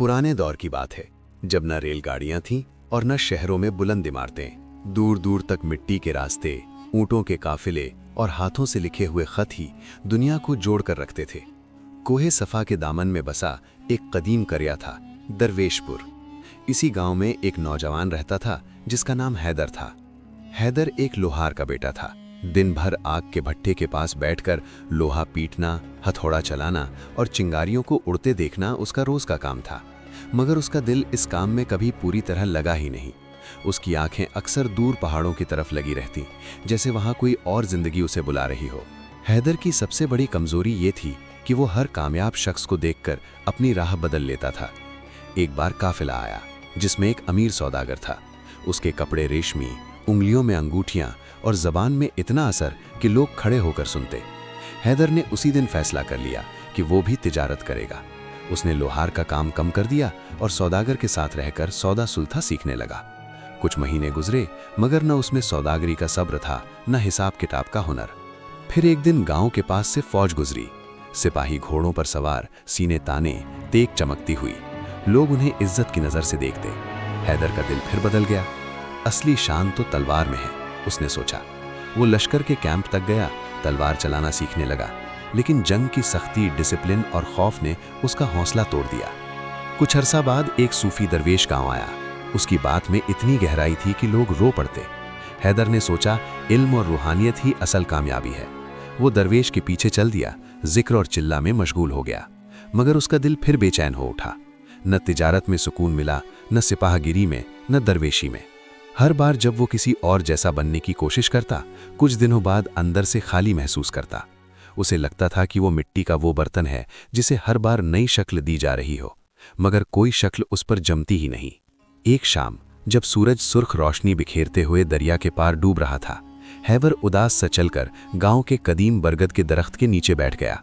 पुराने दौर की बात है, जब न रेलगाड़ियां थीं और न शहरों में बुलंद इमारतें। दूर दूर तक मिट्टी के रास्ते, ऊंटों के काफिले और हाथों से लिखे हुए खत ही दुनिया को जोड़कर रखते थे। कोहे सफा के दामन में बसा एक कदीम करिया था, दरवेशपुर। इसी गांव में एक नौजवान रहता था जिसका नाम हैदर था। हैदर एक लोहार का बेटा था। दिन भर आग के भट्ठे के पास बैठकर लोहा पीटना, हथौड़ा चलाना और चिंगारियों को उड़ते देखना उसका रोज का काम था। मगर उसका दिल इस काम में कभी पूरी तरह लगा ही नहीं। उसकी आंखें अक्सर दूर पहाड़ों की तरफ लगी रहती, जैसे वहां कोई और जिंदगी उसे बुला रही हो। हैदर की सबसे बड़ी कमजोरी ये थी कि वो हर कामयाब शख्स को देखकर अपनी राह बदल लेता था। एक बार काफिला आया जिसमें एक अमीर सौदागर था। उसके कपड़े रेशमी, उंगलियों में अंगूठियां और जबान में इतना असर कि लोग खड़े होकर सुनते। हैदर ने उसी दिन फैसला कर लिया कि वो भी तिजारत करेगा। उसने लोहार का काम कम कर दिया और सौदागर के साथ रहकर सौदा सुलथा सीखने लगा। कुछ महीने गुजरे, मगर न उसमें सौदागरी का सब्र था, न हिसाब किताब का हुनर। फिर एक दिन गांव के पास से फौज गुजरी। सिपाही घोड़ों पर सवार, सीने ताने, तेग चमकती हुई। लोग उन्हें इज्जत की नजर से देखते। हैदर का दिल फिर बदल गया। असली शान तो तलवार में है, उसने सोचा। वो लश्कर के कैंप तक गया, तलवार चलाना सीखने लगा। लेकिन जंग की सख्ती, डिसिप्लिन और खौफ ने उसका हौसला तोड़ दिया। कुछ अरसा बाद एक सूफी दरवेश गांव आया। उसकी बात में इतनी गहराई थी कि लोग रो पड़ते। हैदर ने सोचा, इल्म और रूहानियत ही असल कामयाबी है। वो दरवेश के पीछे चल दिया, जिक्र और चिल्ला में मशगूल हो गया। मगर उसका दिल फिर बेचैन हो उठा। न तिजारत में सुकून मिला, न सिपाहगिरी में, न दरवेशी में। हर बार जब वो किसी और जैसा बनने की कोशिश करता, कुछ दिनों बाद अंदर से खाली महसूस करता। उसे लगता था कि वो मिट्टी का वो बर्तन है जिसे हर बार नई शक्ल दी जा रही हो, मगर कोई शक्ल उस पर जमती ही नहीं। एक शाम जब सूरज सुर्ख रोशनी बिखेरते हुए दरिया के पार डूब रहा था, हैदर उदास सा चलकर गांव के कदीम बरगद के दरख्त के नीचे बैठ गया।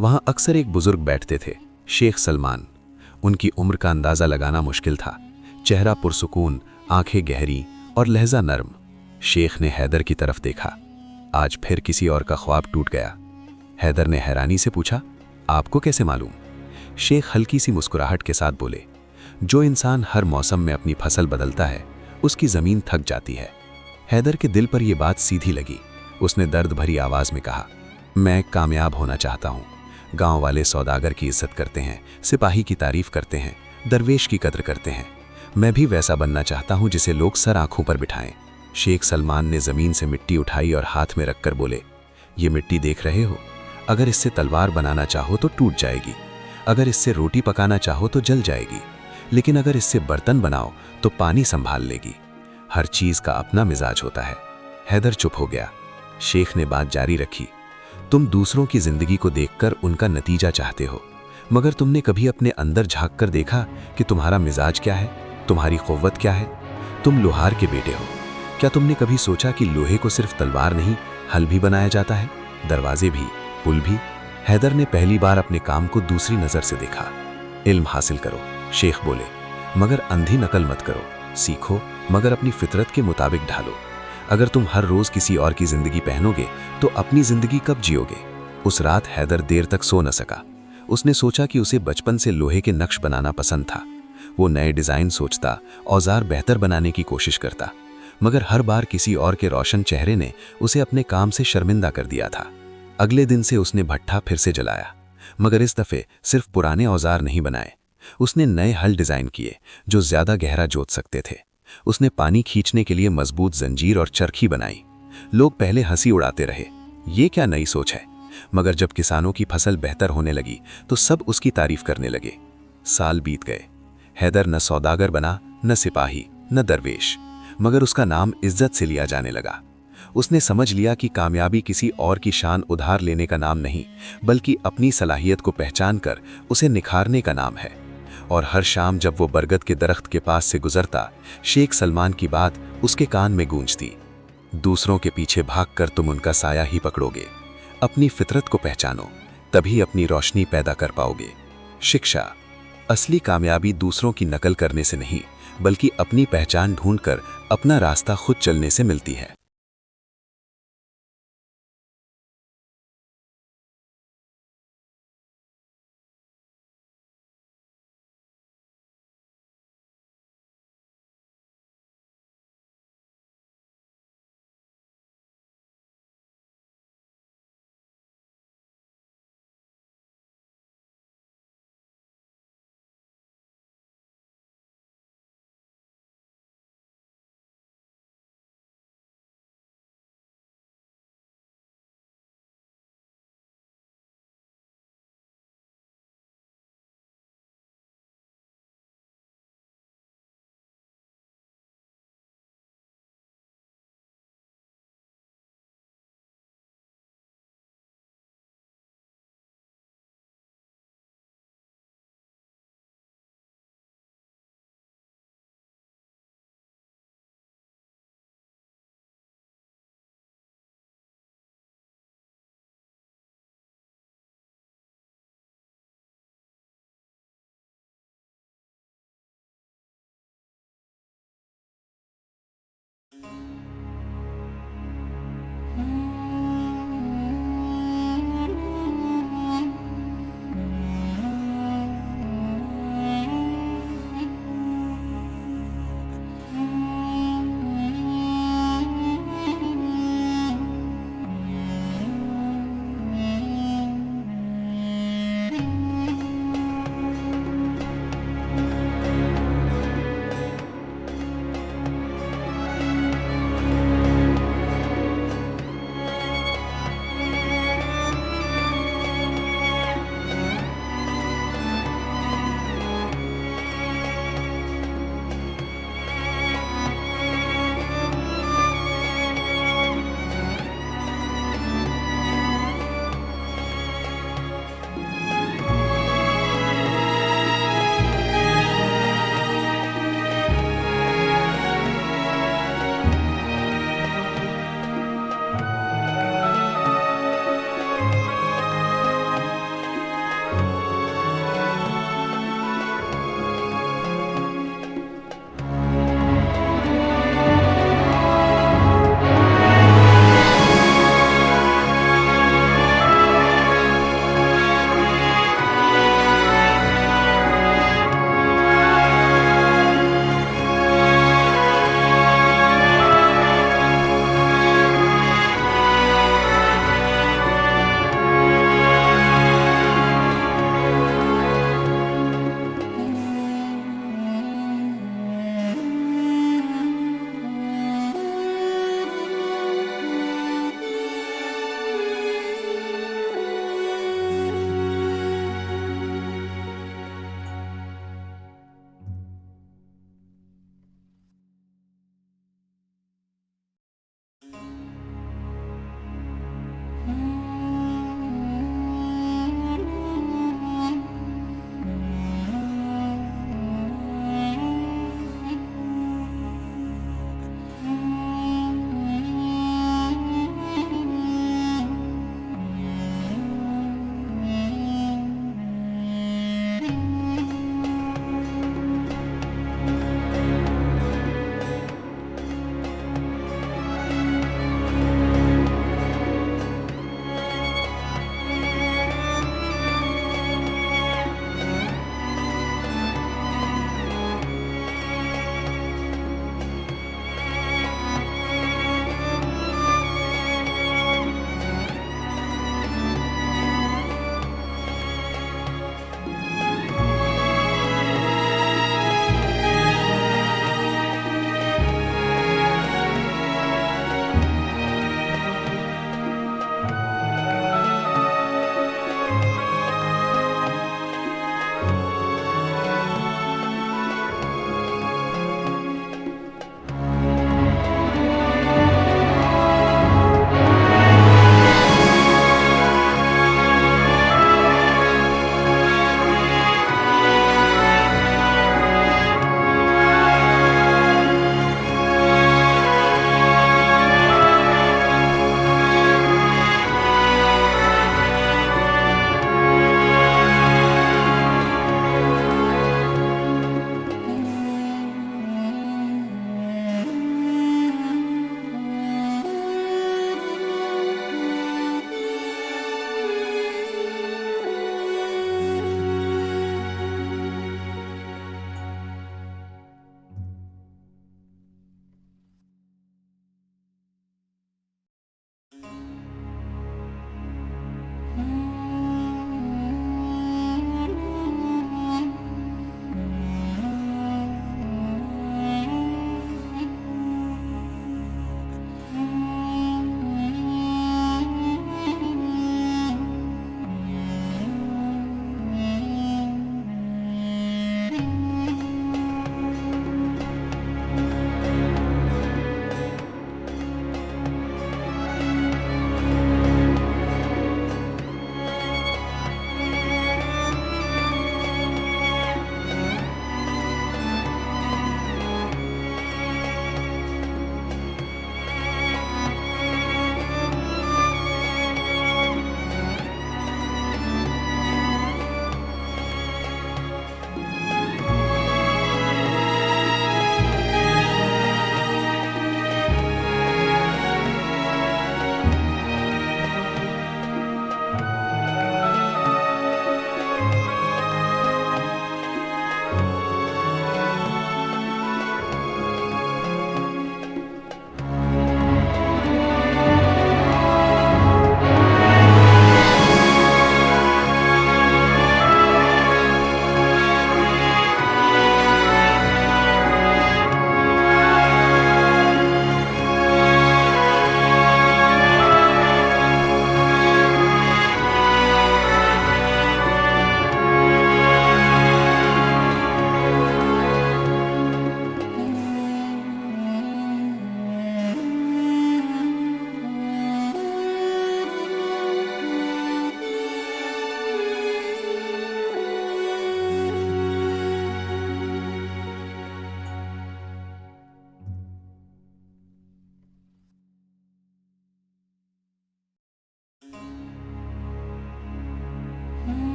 वहां अक्सर एक बुजुर्ग बैठते थे, शेख सलमान। उनकी उम्र का अंदाजा लगाना मुश्किल था। चेहरा पुरसुकून, आंखें गहरी और लहजा नर्म। शेख ने हैदर की तरफ देखा। आज फिर किसी और का ख्वाब टूट गया। हैदर ने हैरानी से पूछा, आपको कैसे मालूम? शेख हल्की सी मुस्कुराहट के साथ बोले, जो इंसान हर मौसम में अपनी फसल बदलता है, उसकी जमीन थक जाती है। हैदर के दिल पर यह बात सीधी लगी। उसने दर्द भरी आवाज में कहा, मैं कामयाब होना चाहता हूँ। गांव वाले सौदागर की इज्जत करते हैं, सिपाही की तारीफ करते हैं, दरवेश की कद्र करते हैं। मैं भी वैसा बनना चाहता हूँ जिसे लोग सर आंखों पर बिठाएं। शेख सलमान ने जमीन से मिट्टी उठाई और हाथ में रखकर बोले, ये मिट्टी देख रहे हो? अगर इससे तलवार बनाना चाहो तो टूट जाएगी, अगर इससे रोटी पकाना चाहो तो जल जाएगी, लेकिन अगर इससे बर्तन बनाओ तो पानी संभाल लेगी। हर चीज का अपना मिजाज होता है। हैदर चुप हो गया। शेख ने बात जारी रखी, तुम दूसरों की जिंदगी को देखकर उनका नतीजा चाहते हो, मगर तुमने कभी अपने अंदर झांक कर देखा कि तुम्हारा मिजाज क्या है, तुम्हारी क़ुव्वत क्या है? तुम लोहार के बेटे हो। क्या तुमने कभी सोचा कि लोहे को सिर्फ तलवार नहीं, हल भी बनाया जाता है, दरवाजे भी, पुल भी? हैदर ने पहली बार अपने काम को दूसरी नजर से देखा। इल्म हासिल करो, शेख बोले, मगर अंधी नकल मत करो। सीखो, मगर अपनी फितरत के मुताबिक ढालो। अगर तुम हर रोज किसी और की जिंदगी पहनोगे तो अपनी जिंदगी कब जियोगे? उस रात हैदर देर तक सो न सका। उसने सोचा कि उसे बचपन से लोहे के नक्श बनाना पसंद था। वो नए डिजाइन सोचता, औजार बेहतर बनाने की कोशिश करता, मगर हर बार किसी और के रोशन चेहरे ने उसे अपने काम से शर्मिंदा कर दिया था। अगले दिन से उसने भट्ठा फिर से जलाया, मगर इस दफे सिर्फ पुराने औजार नहीं बनाए। उसने नए हल डिजाइन किए जो ज्यादा गहरा जोत सकते थे। उसने पानी खींचने के लिए मजबूत जंजीर और चरखी बनाई। लोग पहले हंसी उड़ाते रहे, ये क्या नई सोच है? मगर जब किसानों की फसल बेहतर होने लगी तो सब उसकी तारीफ करने लगे। साल बीत गए। हैदर न सौदागर बना, न सिपाही, न दरवेश, मगर उसका नाम इज्जत से लिया जाने लगा। उसने समझ लिया कि कामयाबी किसी और की शान उधार लेने का नाम नहीं, बल्कि अपनी सलाहियत को पहचान कर उसे निखारने का नाम है। और हर शाम जब वो बरगद के दरख्त के पास से गुजरता, शेख सलमान की बात उसके कान में गूंजती, दूसरों के पीछे भागकर तुम उनका साया ही पकड़ोगे। अपनी फितरत को पहचानो, तभी अपनी रोशनी पैदा कर पाओगे। शिक्षा, असली कामयाबी दूसरों की नकल करने से नहीं, बल्कि अपनी पहचान ढूंढकर अपना रास्ता खुद चलने से मिलती है।